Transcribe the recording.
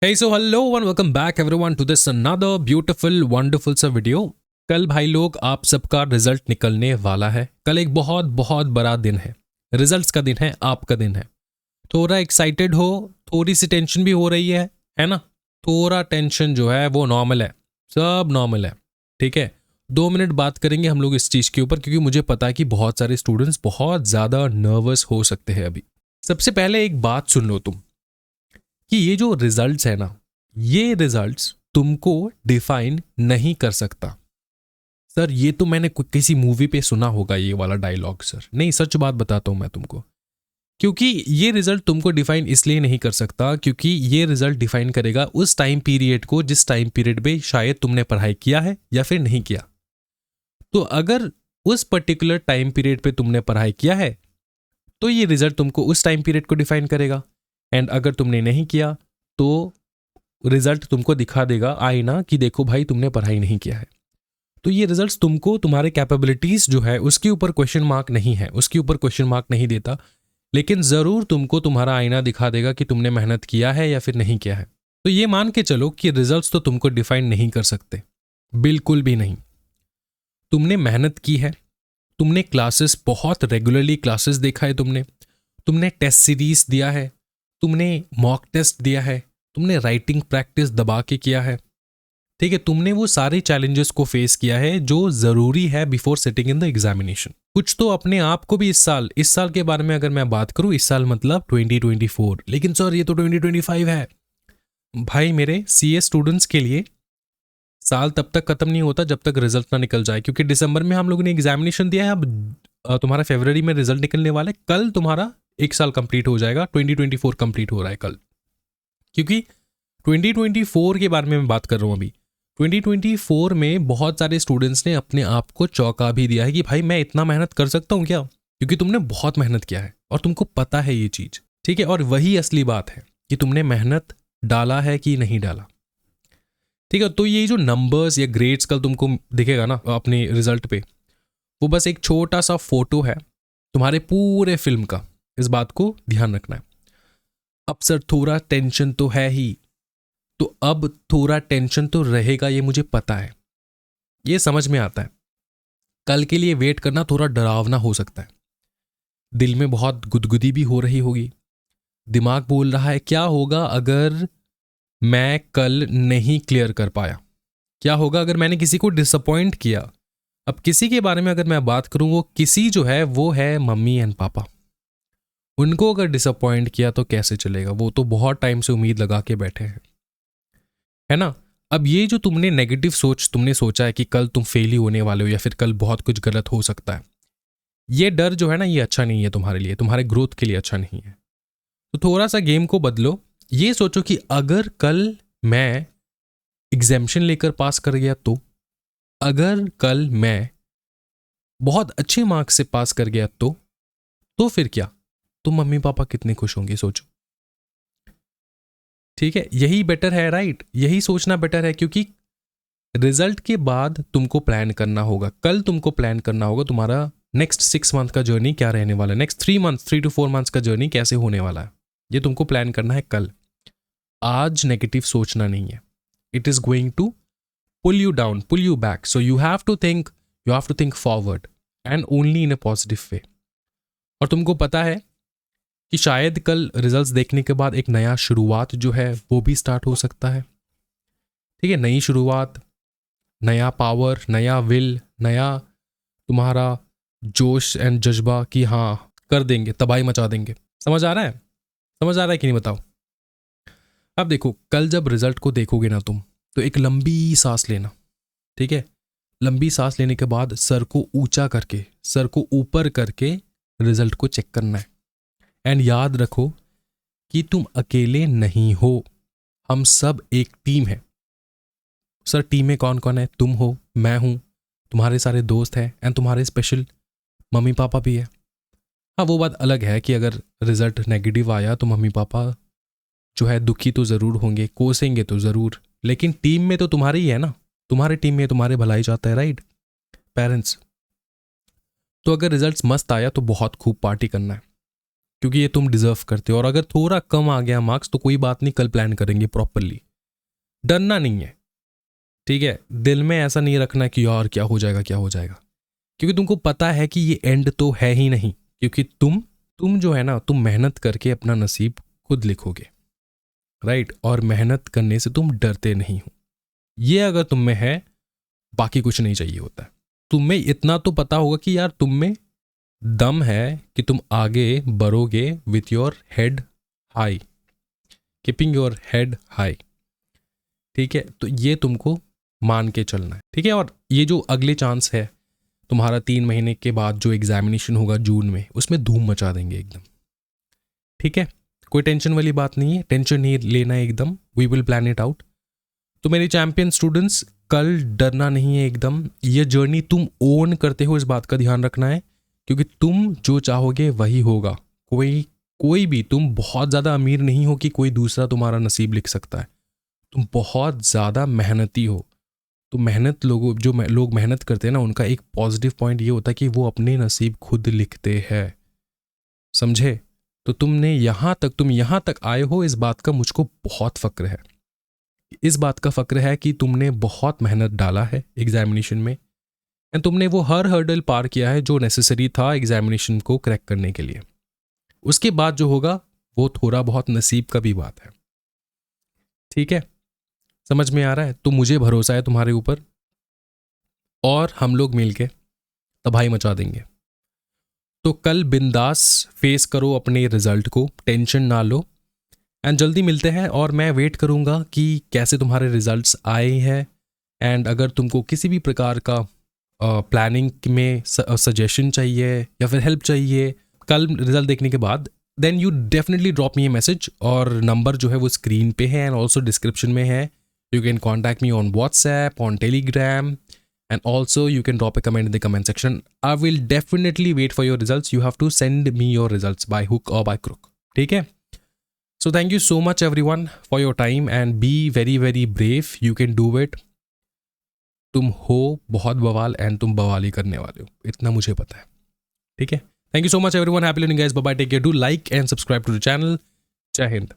Hey, so hello and welcome back everyone to this another beautiful wonderful सा video. कल भाई लोग आप सबका रिजल्ट निकलने वाला है। कल एक बहुत बहुत बड़ा दिन है, रिजल्ट्स का दिन है, आपका दिन है। थोड़ा एक्साइटेड हो, थोड़ी सी टेंशन भी हो रही है ना? थोड़ा टेंशन जो है वो नॉर्मल है, सब नॉर्मल है, ठीक है। 2 मिनट बात करेंगे हम लोग इस चीज़ के ऊपर, क्योंकि मुझे पता है कि बहुत सारे स्टूडेंट्स बहुत ज़्यादा नर्वस हो सकते हैं अभी। सबसे पहले एक बात सुन लो तुम, कि ये जो रिजल्ट्स है ना, ये रिजल्ट्स तुमको डिफाइन नहीं कर सकता। सर ये तो मैंने किसी मूवी पे सुना होगा ये वाला डायलॉग। सर नहीं, सच बात बताता हूं मैं तुमको, क्योंकि ये रिजल्ट तुमको डिफाइन इसलिए नहीं कर सकता क्योंकि ये रिजल्ट डिफाइन करेगा उस टाइम पीरियड को जिस टाइम पीरियड में शायद तुमने पढ़ाई किया है या फिर नहीं किया। तो अगर उस पर्टिकुलर टाइम पीरियड पे तुमने पढ़ाई किया है तो ये रिजल्ट तुमको उस टाइम पीरियड को डिफाइन करेगा, एंड अगर तुमने नहीं किया तो रिजल्ट तुमको दिखा देगा आईना कि देखो भाई तुमने पढ़ाई नहीं किया है। तो ये रिजल्ट्स तुमको तुम्हारे कैपेबिलिटीज जो है उसके ऊपर क्वेश्चन मार्क नहीं है, उसके ऊपर क्वेश्चन मार्क नहीं देता, लेकिन ज़रूर तुमको तुम्हारा आईना दिखा देगा कि तुमने मेहनत किया है या फिर नहीं किया है। तो ये मान के चलो कि रिजल्ट्स तो तुमको डिफाइन नहीं कर सकते, बिल्कुल भी नहीं। तुमने मेहनत की है, तुमने क्लासेस बहुत रेगुलरली क्लासेस देखा है, तुमने टेस्ट सीरीज दिया है, तुमने मॉक टेस्ट दिया है, तुमने राइटिंग प्रैक्टिस दबा के किया है, ठीक है। तुमने वो सारे चैलेंजेस को फेस किया है जो ज़रूरी है before sitting in the examination. कुछ तो अपने आप को भी इस साल के बारे में अगर मैं बात करूं, इस साल मतलब 2024, लेकिन सर ये तो 2025 है। भाई मेरे सीए स्टूडेंट्स के लिए साल तब तक खत्म नहीं होता जब तक रिजल्ट ना निकल जाए, क्योंकि दिसंबर में हम लोगों ने एग्जामिनेशन दिया है, अब तुम्हारा फरवरी में रिजल्ट निकलने वाला है। कल तुम्हारा 1 साल कंप्लीट हो जाएगा, 2024 कंप्लीट हो रहा है कल। क्योंकि 2024 के बारे में मैं बात कर रहा हूँ अभी। 2024 में बहुत सारे स्टूडेंट्स ने अपने आप को चौंका भी दिया है कि भाई मैं इतना मेहनत कर सकता हूँ क्या, क्योंकि तुमने बहुत मेहनत किया है और तुमको पता है ये चीज़, ठीक है। और वही असली बात है कि तुमने मेहनत डाला है कि नहीं डाला, ठीक है। तो ये जो नंबर्स या ग्रेड्स कल तुमको दिखेगा ना अपने रिजल्ट पे, वो बस एक छोटा सा फोटो है तुम्हारे पूरे फिल्म का। इस बात को ध्यान रखना है। अब सर थोड़ा टेंशन तो है ही, तो अब थोड़ा टेंशन तो रहेगा, ये मुझे पता है, ये समझ में आता है। कल के लिए वेट करना थोड़ा डरावना हो सकता है, दिल में बहुत गुदगुदी भी हो रही होगी, दिमाग बोल रहा है क्या होगा अगर मैं कल नहीं क्लियर कर पाया, क्या होगा अगर मैंने किसी को डिसअपॉइंट किया। अब किसी के बारे में अगर मैं बात करूं, वो किसी जो है वो है मम्मी एंड पापा। उनको अगर डिसअपॉइंट किया तो कैसे चलेगा, वो तो बहुत टाइम से उम्मीद लगा के बैठे हैं, है ना। अब ये जो तुमने नेगेटिव सोच तुमने सोचा है कि कल तुम फेल ही होने वाले हो या फिर कल बहुत कुछ गलत हो सकता है, ये डर जो है ना, ये अच्छा नहीं है तुम्हारे लिए, तुम्हारे ग्रोथ के लिए अच्छा नहीं है। तो थोड़ा सा गेम को बदलो, ये सोचो कि अगर कल मैं एग्जामिशन लेकर पास कर गया अगर कल मैं बहुत अच्छे मार्क्स से पास कर गया तो फिर क्या, तुम मम्मी पापा कितने खुश होंगे, सोचो, ठीक है। यही बेटर है, राइट, यही सोचना बेटर है, क्योंकि रिजल्ट के बाद तुमको प्लान करना होगा। कल तुमको प्लान करना होगा तुम्हारा नेक्स्ट 6 मंथ का जर्नी क्या रहने वाला है, नेक्स्ट 3 to 4 मंथ्स का जर्नी कैसे होने वाला है, ये तुमको प्लान करना है कल। आज नेगेटिव सोचना नहीं है, it is going to pull you down, pull you back. So you have to think forward and only in a positive way. और तुमको पता है कि शायद कल रिजल्ट्स देखने के बाद एक नया शुरुआत जो है वो भी स्टार्ट हो सकता है, ठीक है। नई शुरुआत, नया पावर, नया विल, नया तुम्हारा जोश एंड जज्बा कि हाँ कर देंगे, तबाही मचा देंगे। समझ आ रहा है, समझ आ रहा है कि नहीं बताओ। अब देखो, कल जब रिजल्ट को देखोगे ना तुम, तो एक लंबी सांस लेना, ठीक है। लंबी सांस लेने के बाद सर को ऊंचा करके, सर को ऊपर करके रिजल्ट को चेक करना है। एंड याद रखो कि तुम अकेले नहीं हो, हम सब एक टीम है। सर टीम में कौन कौन है, तुम हो, मैं हूं, तुम्हारे सारे दोस्त हैं, एंड तुम्हारे स्पेशल मम्मी पापा भी है। हाँ वो बात अलग है कि अगर रिजल्ट नेगेटिव आया तो मम्मी पापा जो है दुखी तो ज़रूर होंगे, कोसेंगे तो ज़रूर, लेकिन टीम में तो तुम्हारे ही है ना, तुम्हारे टीम में तुम्हारे भलाई चाहता है, राइट, पेरेंट्स। तो अगर रिजल्ट्स मस्त आया तो बहुत खूब पार्टी करना है, क्योंकि ये तुम डिजर्व करते हो। और अगर थोड़ा कम आ गया मार्क्स तो कोई बात नहीं, कल प्लान करेंगे प्रॉपरली। डरना नहीं है, ठीक है। दिल में ऐसा नहीं रखना कि यार क्या हो जाएगा क्या हो जाएगा, क्योंकि तुमको पता है कि ये एंड तो है ही नहीं। क्योंकि तुम जो है ना, तुम मेहनत करके अपना नसीब खुद लिखोगे, राइट। और मेहनत करने से तुम डरते नहीं हो, ये अगर तुम में है, बाकी कुछ नहीं चाहिए होता है। तुम्हें इतना तो पता होगा कि यार तुम में दम है कि तुम आगे बढ़ोगे with your head high, keeping your head high, ठीक है। तो ये तुमको मान के चलना है, ठीक है। और ये जो अगले चांस है तुम्हारा 3 महीने के बाद जो एग्जामिनेशन होगा जून में, उसमें धूम मचा देंगे एकदम, ठीक है। कोई टेंशन वाली बात नहीं है, टेंशन नहीं लेना है एकदम, we will plan it out. तो मेरे चैंपियन स्टूडेंट्स, कल डरना नहीं है एकदम। ये जर्नी तुम ओन करते हो, इस बात का ध्यान रखना है, क्योंकि तुम जो चाहोगे वही होगा। कोई भी, तुम बहुत ज़्यादा अमीर नहीं हो कि कोई दूसरा तुम्हारा नसीब लिख सकता है। तुम बहुत ज़्यादा मेहनती हो। तो मेहनत लोग मेहनत करते हैं ना, उनका एक पॉजिटिव पॉइंट ये होता है कि वो अपने नसीब खुद लिखते हैं, समझे। तो तुम यहाँ तक आए हो, इस बात का मुझको बहुत फक्र है। इस बात का फक्र है कि तुमने बहुत मेहनत डाला है एग्जामिनेशन में, एंड तुमने वो हर हर्डल पार किया है जो नेसेसरी था एग्जामिनेशन को क्रैक करने के लिए। उसके बाद जो होगा वो थोड़ा बहुत नसीब का भी बात है, ठीक है। समझ में आ रहा है। तो मुझे भरोसा है तुम्हारे ऊपर, और हम लोग मिलके तबाही मचा देंगे। तो कल बिंदास फेस करो अपने रिजल्ट को, टेंशन ना लो, एंड जल्दी मिलते हैं। और मैं वेट करूँगा कि कैसे तुम्हारे रिजल्ट्स आए हैं, एंड अगर तुमको किसी भी प्रकार का प्लानिंग में सजेशन चाहिए या फिर हेल्प चाहिए कल रिजल्ट देखने के बाद, then you definitely drop me a message. और नंबर जो है वो स्क्रीन पे है एंड ऑल्सो डिस्क्रिप्शन में है। You can contact me on WhatsApp, on Telegram, and also you can drop a comment in the comment section. I will definitely wait for your results. You have to send me your results by hook or by crook, ठीक है। So thank you so much everyone for your time and be very very brave. You can do it. तुम हो बहुत बवाल and तुम बवाल ही करने वाले हो, इतना मुझे पता है, ठीक है। Thank you so much everyone, happy learning guys, bye bye, take care, do like and subscribe to the channel. जय हिंद।